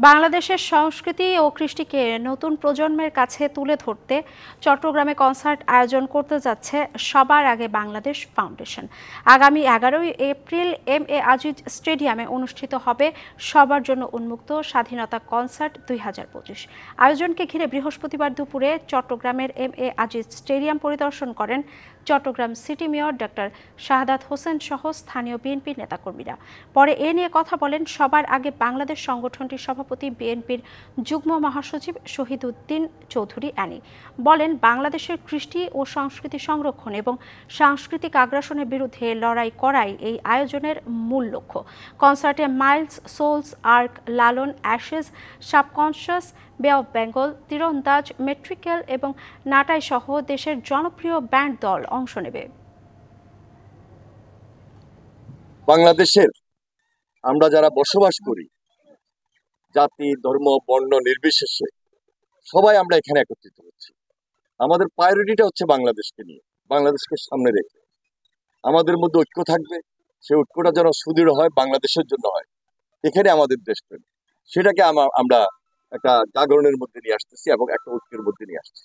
বাংলাদেশের সংস্কৃতি ও কৃষ্টিকে নতুন প্রজন্মের কাছে তুলে ধরতে চট্টগ্রামে কনসার্ট আয়োজন করতে যাচ্ছে সবার আগে বাংলাদেশ ফাউন্ডেশন। আগামী 11ই এপ্রিল এম.এ. আজিজ স্টেডিয়ামে অনুষ্ঠিত হবে সবার জন্য উন্মুক্ত স্বাধীনতা কনসার্ট 2025। আয়োজনকে ঘিরে বৃহস্পতিবার দুপুরে চট্টগ্রামের এম.এ. আজিজ স্টেডিয়াম পরিদর্শন করেন Chittagong city mayor doctor Shahadat Hossain সহ স্থানীয় বিএনপির নেতাকর্মীরা। পরে এ নিয়ে কথা বলেন সবার আগে বাংলাদেশ সংগঠনটির সভাপতি বিএনপির যুগ্ম মহাসচিব শহীদউদ্দিন চৌধুরী অ্যানি। বলেন, বাংলাদেশের কৃষ্টি ও সংস্কৃতি সংরক্ষণ এবং সাংস্কৃতিক আগ্রাসনের বিরুদ্ধে লড়াই করাই এই আয়োজনের মূল লক্ষ্য। কনসার্টে মাইলস, সোলস, আর্ক, লালন, অ্যাশেজ, সাবকনশাস, বে অফ বেঙ্গল, তীরন্দাজ, মেট্রিক্যাল এবং নাটাই সহ দেশের জনপ্রিয় ব্যান্ড দল অংশ নেবে। বাংলাদেশের আমরা যারা বসবাস করি, জাতি, ধর্ম, বর্ণ নির্বিশেষে সবাই আমরা এখানে একত্রিত হচ্ছি। আমাদের প্রায়োরিটিটা হচ্ছে বাংলাদেশকে নিয়ে, বাংলাদেশকে সামনে রেখে আমাদের মধ্যে ঐক্য থাকবে। সেই ঐক্যটা যেন সুদৃঢ় হয়, বাংলাদেশের জন্য হয়। এখানে আমাদের দেশপ্রেম, সেটাকে আমরা একটা জাগরণের মধ্যে নিয়ে আসতেছি এবং একটা ঐক্যের মধ্যে নিয়ে আসছি।